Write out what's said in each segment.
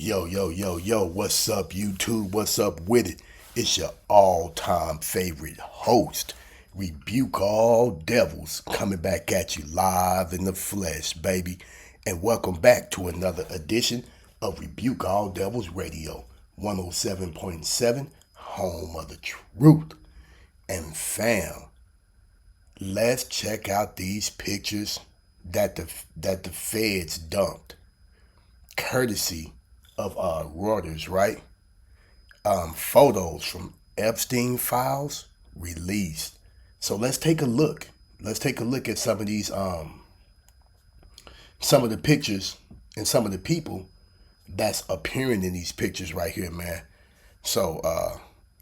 Yo, yo, yo, yo, what's up, YouTube? What's up with it? It's your all time favorite host, Rebuke All Devils, coming back at you live in the flesh, baby. And welcome back to another edition of Rebuke All Devils Radio, 107.7, home of the truth. And fam, let's check out these pictures that the feds dumped, courtesy of Reuters, right? Photos from Epstein files released. So let's take a look. Let's take a look at some of these, some of the pictures and some of the people that's appearing in these pictures right here, man. So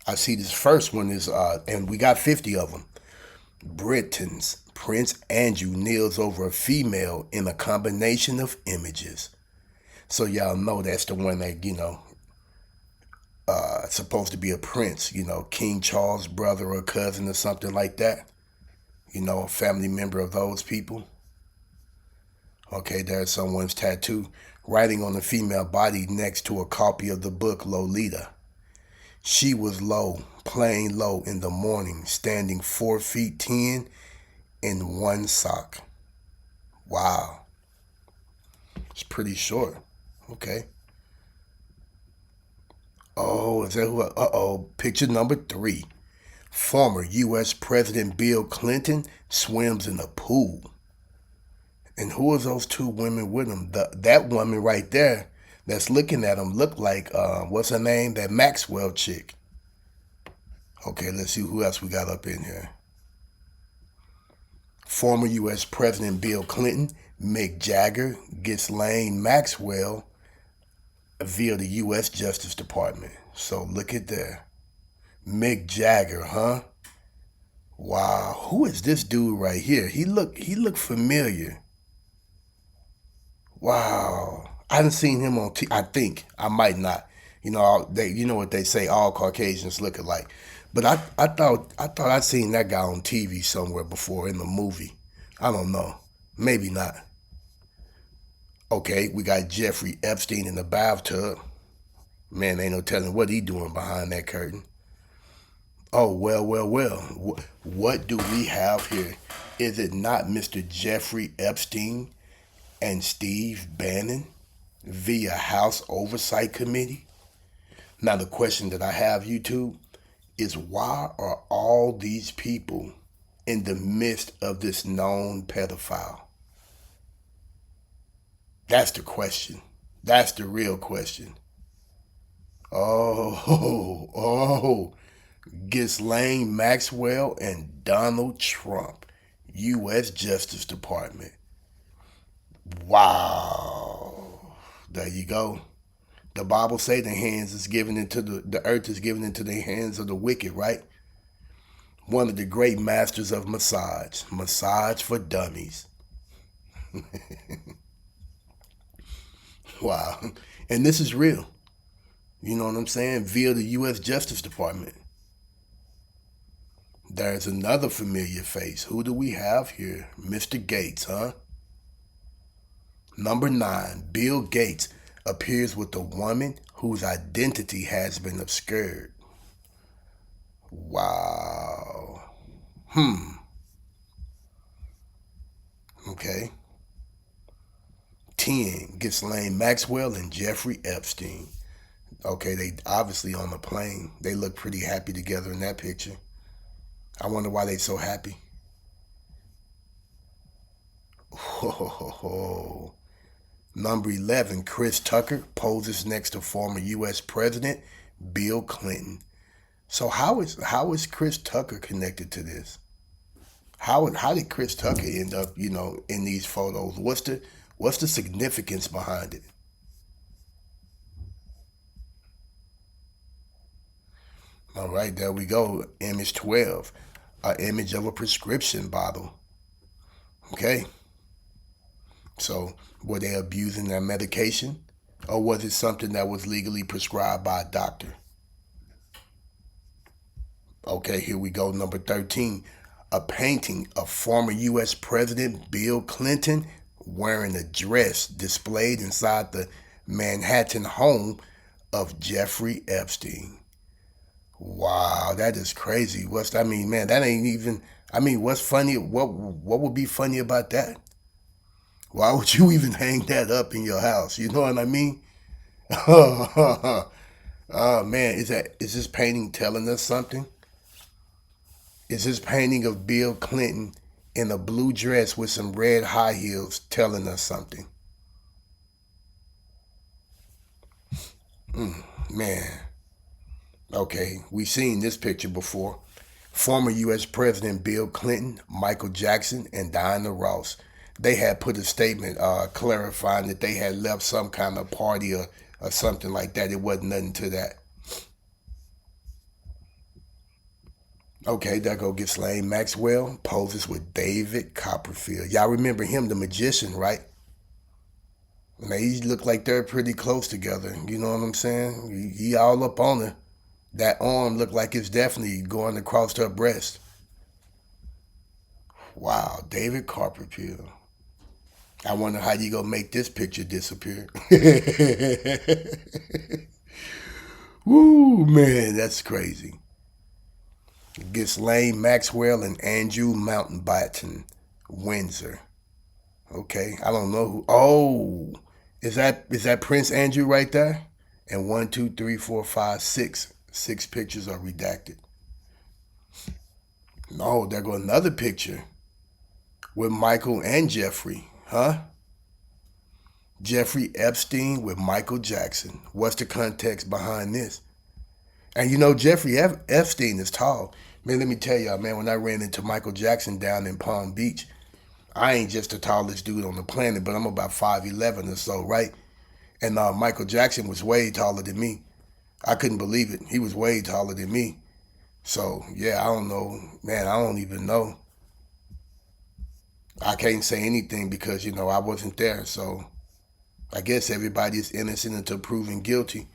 I see this first one is, and we got 50 of them. Britain's Prince Andrew kneels over a female in a combination of images. So y'all know that's the one that, supposed to be a prince, King Charles' brother or cousin or something like that. A family member of those people. Okay, there's someone's tattoo writing on the female body next to a copy of the book Lolita. She was low, playing low in the morning, standing 4 feet 10 in one sock. Wow. It's pretty short. Okay. Oh, is that who? Uh-oh. Picture number 3. Former U.S. President Bill Clinton swims in a pool. And who are those 2 women with him? That woman right there that's looking at him look like, what's her name? That Maxwell chick. Okay, let's see who else we got up in here. Former U.S. President Bill Clinton, Mick Jagger, Ghislaine Maxwell via the U.S. Justice Department. So look at there. Mick Jagger, huh? Wow, who is this dude right here? He looked familiar. Wow, I haven't seen him on I think I might not. You know what they say, all Caucasians look alike. But I thought I'd seen that guy on TV somewhere before in the movie. I don't know, maybe not. Okay, we got Jeffrey Epstein in the bathtub. Man, ain't no telling what he doing behind that curtain. Oh, well. What do we have here? Is it not Mr. Jeffrey Epstein and Steve Bannon via House Oversight Committee? Now, the question that I have, YouTube, is why are all these people in the midst of this known pedophile? That's the question. That's the real question. Oh, Ghislaine Maxwell and Donald Trump, U.S. Justice Department. Wow. There you go. The Bible say the earth is given into the hands of the wicked, right? One of the great masters of massage for dummies. Wow. And this is real. You know what I'm saying? Via the U.S. Justice Department. There's another familiar face. Who do we have here? Mr. Gates, huh? Number 9, Bill Gates appears with a woman whose identity has been obscured. Wow. Okay. 10, Ghislaine Maxwell and Jeffrey Epstein. Okay, they obviously on the plane. They look pretty happy together in that picture. I wonder why they so happy. Oh. Number 11, Chris Tucker poses next to former U.S. President Bill Clinton. So how is Chris Tucker connected to this? How did Chris Tucker end up, in these photos? What's the significance behind it? All right, there we go. Image 12, an image of a prescription bottle. Okay. So were they abusing their medication, or was it something that was legally prescribed by a doctor? Okay, here we go. Number 13, a painting of former U.S. President Bill Clinton wearing a dress displayed inside the Manhattan home of Jeffrey Epstein. Wow, that is crazy. I mean, man, that ain't even. I mean, what's funny? What would be funny about that? Why would you even hang that up in your house? You know what I mean? Oh man, is this painting telling us something? Is this painting of Bill Clinton in a blue dress with some red high heels telling us something? Man, okay, we've seen this picture before. Former U.S. President Bill Clinton, Michael Jackson, and Diana Ross. They had put a statement clarifying that they had left some kind of party or something like that. It wasn't nothing to that. Okay, there go Ghislaine Maxwell poses with David Copperfield. Y'all remember him, the magician, right? They look like they're pretty close together. You know what I'm saying? He all up on her. That arm looked like it's definitely going across her breast. Wow, David Copperfield. I wonder how you gonna make this picture disappear. Woo, man, that's crazy. Ghislaine Maxwell and Andrew Mountbatten, Windsor. Okay, I don't know who. Oh, is that Prince Andrew right there? And one, two, three, four, five, six. Six pictures are redacted. No, there go another picture with Michael and Jeffrey, huh? Jeffrey Epstein with Michael Jackson. What's the context behind this? And you know, Jeffrey Epstein is tall. Man, let me tell y'all, man, when I ran into Michael Jackson down in Palm Beach, I ain't just the tallest dude on the planet, but I'm about 5'11" or so, right? And Michael Jackson was way taller than me. I couldn't believe it. He was way taller than me. So, yeah, I don't know. Man, I don't even know. I can't say anything because, I wasn't there. So, I guess everybody is innocent until proven guilty.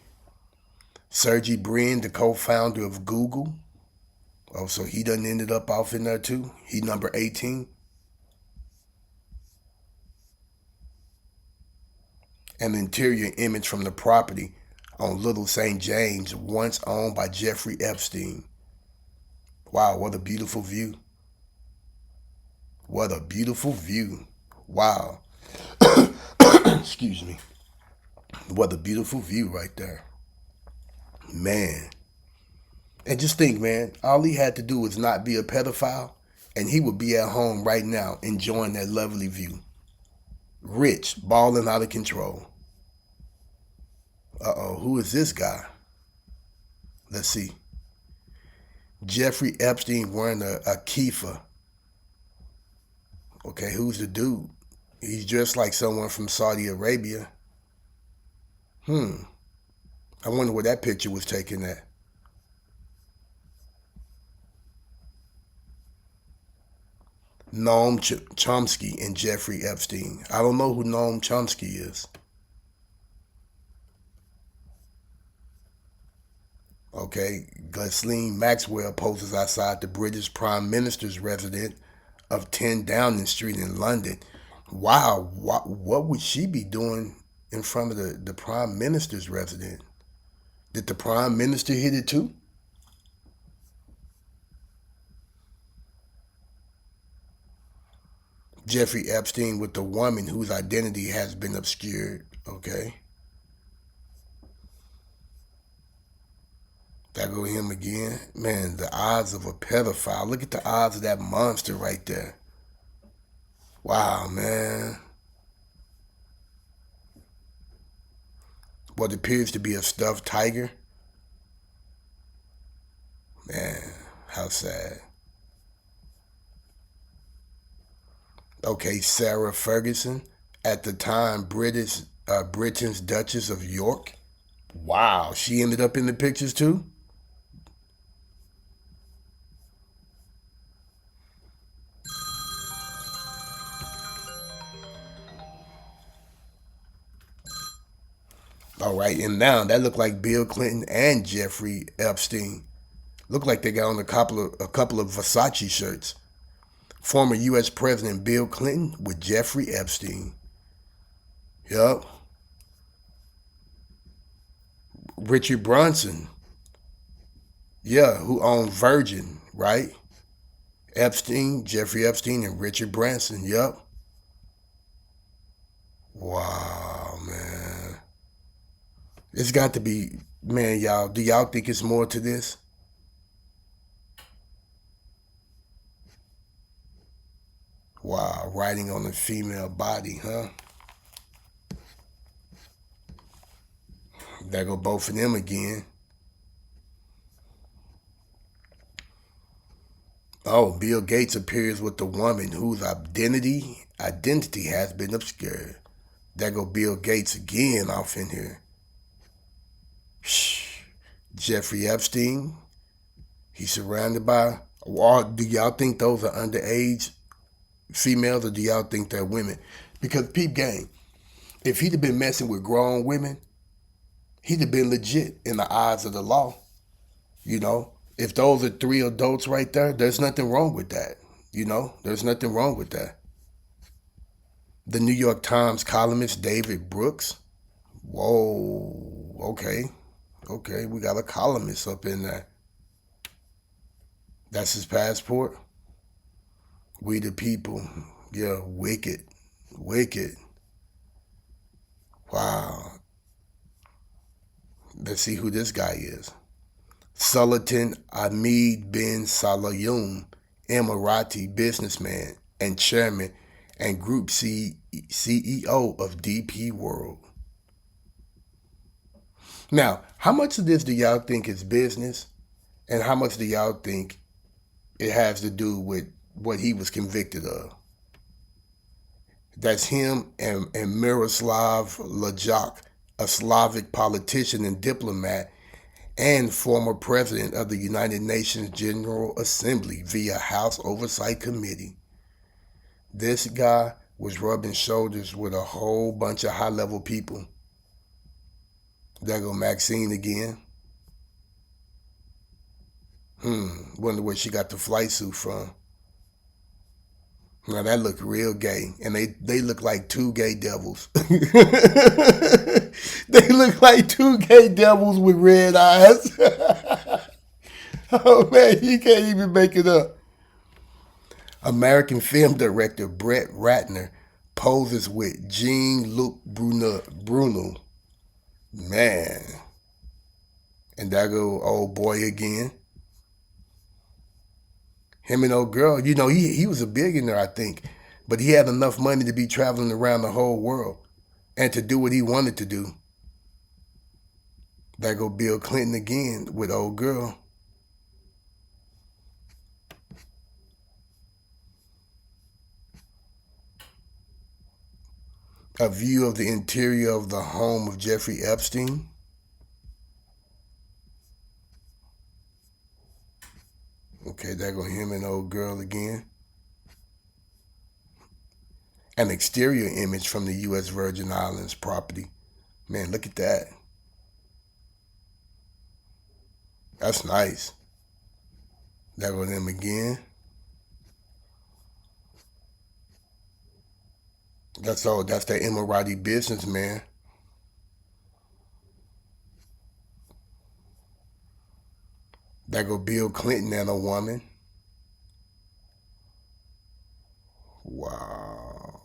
Sergey Brin, the co-founder of Google. Oh, so he done ended up off in there too? He number 18. An interior image from the property on Little St. James, once owned by Jeffrey Epstein. Wow, what a beautiful view. What a beautiful view. Wow. Excuse me. What a beautiful view right there. Man. And just think, man, all he had to do was not be a pedophile, and he would be at home right now enjoying that lovely view. Rich, balling out of control. Uh-oh, who is this guy? Let's see. Jeffrey Epstein wearing a kippa. Okay, who's the dude? He's dressed like someone from Saudi Arabia. I wonder where that picture was taken at. Noam Chomsky and Jeffrey Epstein. I don't know who Noam Chomsky is. Okay, Ghislaine Maxwell poses outside the British Prime Minister's residence of 10 Downing Street in London. Wow, what would she be doing in front of the Prime Minister's residence? Did the Prime Minister hit it too? Jeffrey Epstein with the woman whose identity has been obscured. Okay. There go him again. Man, the eyes of a pedophile. Look at the eyes of that monster right there. Wow, man. What appears to be a stuffed tiger. Man, how sad. Okay, Sarah Ferguson, at the time Britain's Duchess of York. Wow, she ended up in the pictures too? All right, and now that looked like Bill Clinton and Jeffrey Epstein. Looked like they got on a couple of Versace shirts. Former U.S. President Bill Clinton with Jeffrey Epstein. Yup. Richard Brunson, yeah, who owned Virgin, right? Epstein, Jeffrey Epstein, and Richard Branson. Yep. Wow, man. It's got to be, man, y'all. Do y'all think it's more to this? Wow, writing on a female body, huh? There go both of them again. Oh, Bill Gates appears with a woman whose identity has been obscured. There go Bill Gates again off in here. Shh. Jeffrey Epstein. He's surrounded by. Do y'all think those are underage females, or do y'all think they're women? Because peep game, if he'd have been messing with grown women, he'd have been legit in the eyes of the law. You know, if those are three adults right there, there's nothing wrong with that. You know, there's nothing wrong with that. The New York Times columnist David Brooks. Whoa, okay, okay, we got a columnist up in there. That's his passport. We the people. Yeah, wicked, wicked. Wow. Let's see who this guy is. Sultan Ahmed bin Salayum, Emirati businessman and chairman and group CEO of DP World. Now, how much of this do y'all think is business, and how much do y'all think it has to do with what he was convicted of? That's him and Miroslav Lajak, a Slavic politician and diplomat and former president of the United Nations General Assembly via House Oversight Committee. This guy was rubbing shoulders with a whole bunch of high-level people. There go Maxine again. Wonder where she got the flight suit from. Now that look real gay, and they look like two gay devils. They look like two gay devils with red eyes. Oh man, you can't even make it up. American film director Brett Ratner poses with Jean-Luc Bruno. Man, and there go old boy again. Him and old girl, you know, he was a billionaire, I think, but he had enough money to be traveling around the whole world and to do what he wanted to do. There go Bill Clinton again with old girl. A view of the interior of the home of Jeffrey Epstein. Okay, there go him and old girl again. An exterior image from the U.S. Virgin Islands property. Man, look at that. That's nice. There go them again. That's all. That's that Emirati businessman. There go Bill Clinton and a woman. Wow.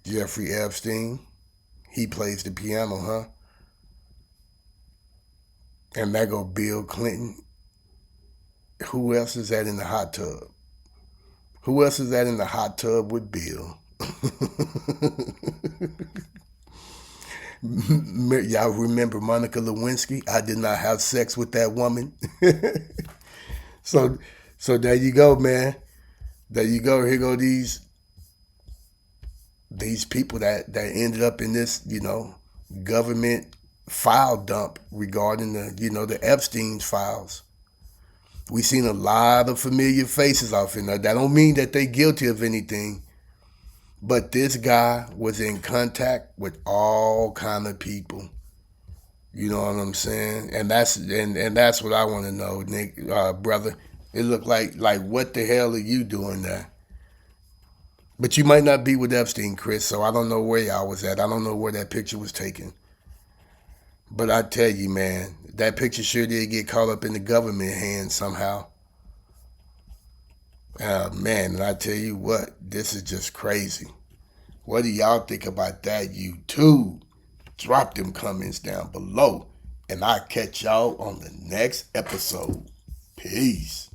Jeffrey Epstein. He plays the piano, huh? And there go Bill Clinton. Who else is that in the hot tub? Who else is that in the hot tub with Bill? Y'all remember Monica Lewinsky? I did not have sex with that woman. so so there you go, man. There you go. Here go these people that ended up in this, you know, government file dump regarding the Epstein's files. We seen a lot of familiar faces off in there. That don't mean that they guilty of anything. But this guy was in contact with all kind of people. You know what I'm saying? And that's what I want to know, Nick, brother. It looked like what the hell are you doing there? But you might not be with Epstein, Chris. So I don't know where y'all was at. I don't know where that picture was taken. But I tell you, man, that picture sure did get caught up in the government hands somehow. Man, and I tell you what, this is just crazy. What do y'all think about that, YouTube? Drop them comments down below, and I'll catch y'all on the next episode. Peace.